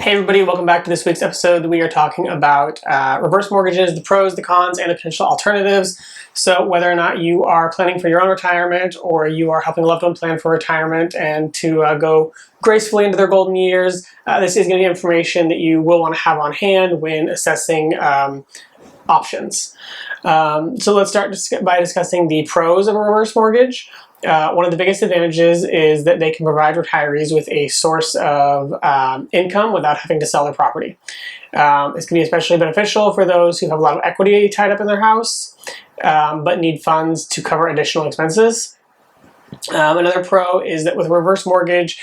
Hey everybody, welcome back to this week's episode. We are talking about reverse mortgages, the pros, the cons, and the potential alternatives. So whether or not you are planning for your own retirement or you are helping a loved one plan for retirement and to go gracefully into their golden years, this is going to be information that you will want to have on hand when assessing options. So let's start by discussing the pros of a reverse mortgage. One of the biggest advantages is that they can provide retirees with a source of income without having to sell their property. This can be especially beneficial for those who have a lot of equity tied up in their house, but need funds to cover additional expenses. Another pro is that with a reverse mortgage,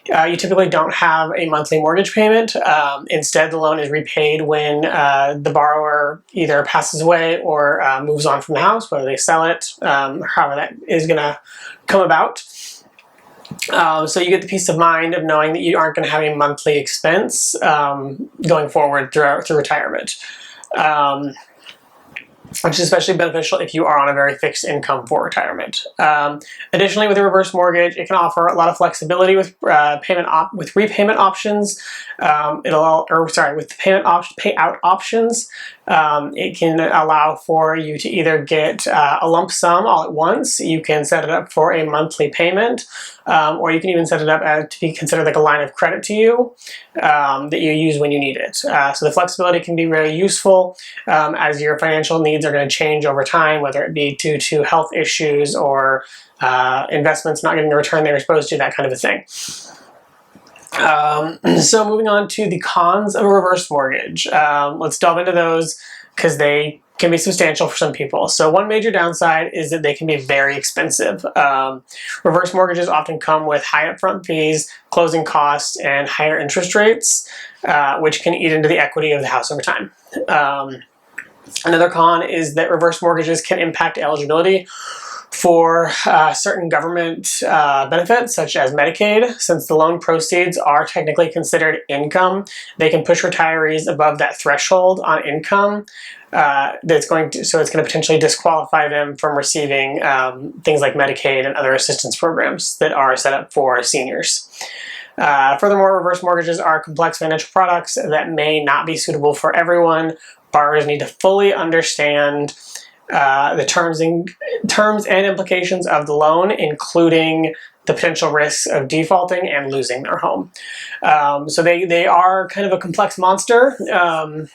you typically don't have a monthly mortgage payment. Instead, the loan is repaid when the borrower either passes away or moves on from the house, whether they sell it, however that is going to come about. So you get the peace of mind of knowing that you aren't going to have a monthly expense going forward through retirement. Which is especially beneficial if you are on a very fixed income for retirement. Additionally, with a reverse mortgage, it can offer a lot of flexibility with repayment options. With payout options. It can allow for you to either get a lump sum all at once. You can set it up for a monthly payment, or you can even set it up to be considered like a line of credit to you that you use when you need it. So the flexibility can be very useful as your financial needs are going to change over time, whether it be due to health issues or investments not getting the return they were supposed to, that kind of a thing. So moving on to the cons of a reverse mortgage. Let's delve into those because they can be substantial for some people. So one major downside is that they can be very expensive. Reverse mortgages often come with high upfront fees, closing costs, and higher interest rates, which can eat into the equity of the house over time. Another con is that reverse mortgages can impact eligibility for certain government benefits, such as Medicaid. Since the loan proceeds are technically considered income, they can push retirees above that threshold on income. It's going to potentially disqualify them from receiving things like Medicaid and other assistance programs that are set up for seniors. Furthermore, reverse mortgages are complex financial products that may not be suitable for everyone. Borrowers need to fully understand the terms and implications of the loan, including the potential risks of defaulting and losing their home. So they are kind of a complex monster, and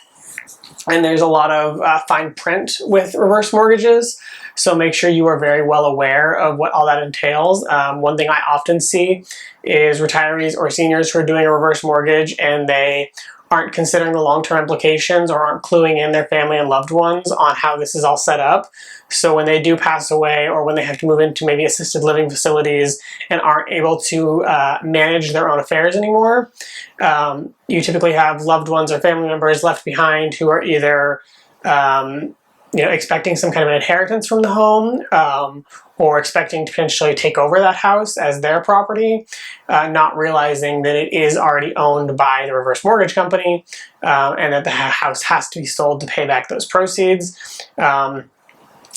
there's a lot of fine print with reverse mortgages. So make sure you are very well aware of what all that entails. One thing I often see is retirees or seniors who are doing a reverse mortgage and they aren't considering the long-term implications or aren't cluing in their family and loved ones on how this is all set up. So when they do pass away or when they have to move into maybe assisted living facilities and aren't able to manage their own affairs anymore, you typically have loved ones or family members left behind who are either expecting some kind of an inheritance from the home, or expecting to potentially take over that house as their property, not realizing that it is already owned by the reverse mortgage company, and that the house has to be sold to pay back those proceeds.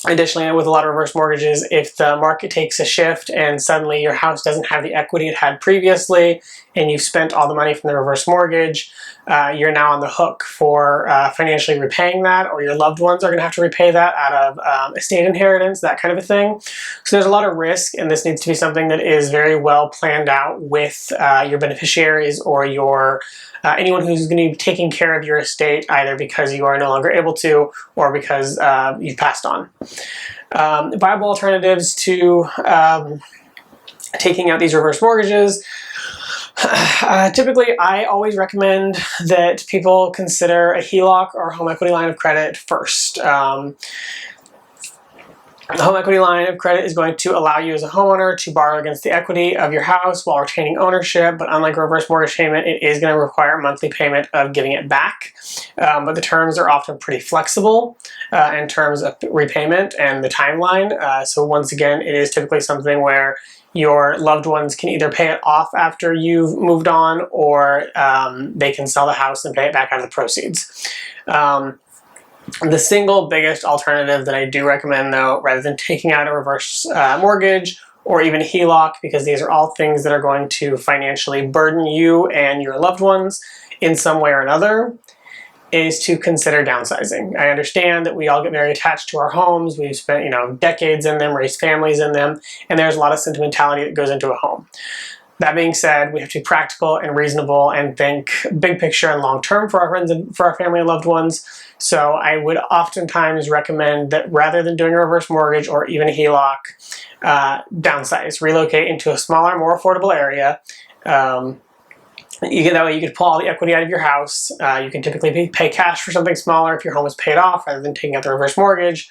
Additionally, with a lot of reverse mortgages, if the market takes a shift and suddenly your house doesn't have the equity it had previously and you've spent all the money from the reverse mortgage, you're now on the hook for financially repaying that, or your loved ones are going to have to repay that out of estate inheritance, that kind of a thing. So there's a lot of risk, and this needs to be something that is very well planned out with your beneficiaries or your anyone who's going to be taking care of your estate, either because you are no longer able to or because you've passed on. Viable alternatives to taking out these reverse mortgages. Typically, I always recommend that people consider a HELOC or home equity line of credit first. The home equity line of credit is going to allow you as a homeowner to borrow against the equity of your house while retaining ownership, but unlike a reverse mortgage payment, it is going to require a monthly payment of giving it back. But the terms are often pretty flexible in terms of repayment and the timeline. So once again, it is typically something where your loved ones can either pay it off after you've moved on, or they can sell the house and pay it back out of the proceeds. The single biggest alternative that I do recommend, though, rather than taking out a reverse mortgage or even HELOC, because these are all things that are going to financially burden you and your loved ones in some way or another, is to consider downsizing. I understand that we all get very attached to our homes. We've spent, decades in them, raised families in them, and there's a lot of sentimentality that goes into a home. That being said, we have to be practical and reasonable and think big picture and long term for our friends and for our family and loved ones. So I would oftentimes recommend that rather than doing a reverse mortgage or even a HELOC, downsize, relocate into a smaller, more affordable area. That way you could pull all the equity out of your house. You can typically pay cash for something smaller if your home is paid off rather than taking out the reverse mortgage.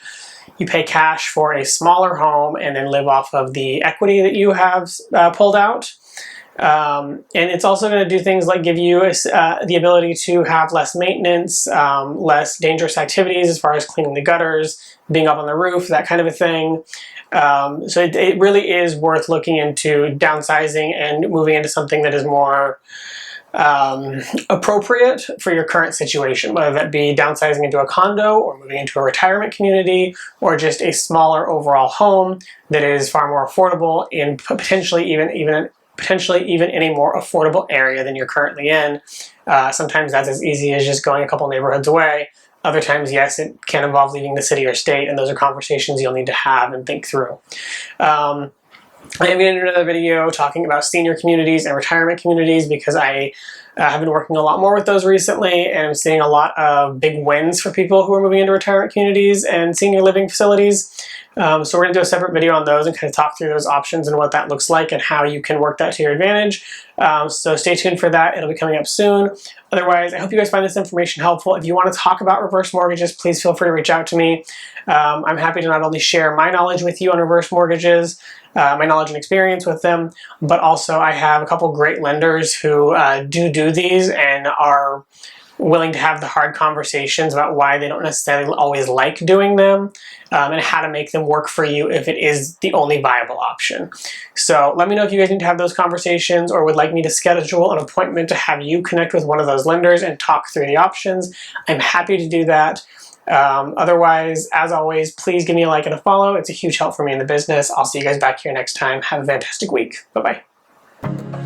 You pay cash for a smaller home and then live off of the equity that you have pulled out. And it's also going to do things like give you the ability to have less maintenance, less dangerous activities as far as cleaning the gutters, being up on the roof, that kind of a thing. So it really is worth looking into downsizing and moving into something that is more appropriate for your current situation, whether that be downsizing into a condo or moving into a retirement community or just a smaller overall home that is far more affordable in potentially even in a more affordable area than you're currently in. Sometimes that's as easy as just going a couple neighborhoods away. Other times, yes, it can involve leaving the city or state, and those are conversations you'll need to have and think through. I am going to do another video talking about senior communities and retirement communities because I have been working a lot more with those recently, and I'm seeing a lot of big wins for people who are moving into retirement communities and senior living facilities. So we're going to do a separate video on those and kind of talk through those options and what that looks like and how you can work that to your advantage. So stay tuned for that. It'll be coming up soon. Otherwise, I hope you guys find this information helpful. If you want to talk about reverse mortgages, please feel free to reach out to me. I'm happy to not only share my knowledge with you on reverse mortgages, my knowledge and experience with them, but also I have a couple great lenders who do these and are willing to have the hard conversations about why they don't necessarily always like doing them, and how to make them work for you if it is the only viable option. So let me know if you guys need to have those conversations or would like me to schedule an appointment to have you connect with one of those lenders and talk through the options. I'm happy to do that. Otherwise, as always, please give me a like and a follow. It's a huge help for me in the business. I'll see you guys back here next time. Have a fantastic week. Bye-bye.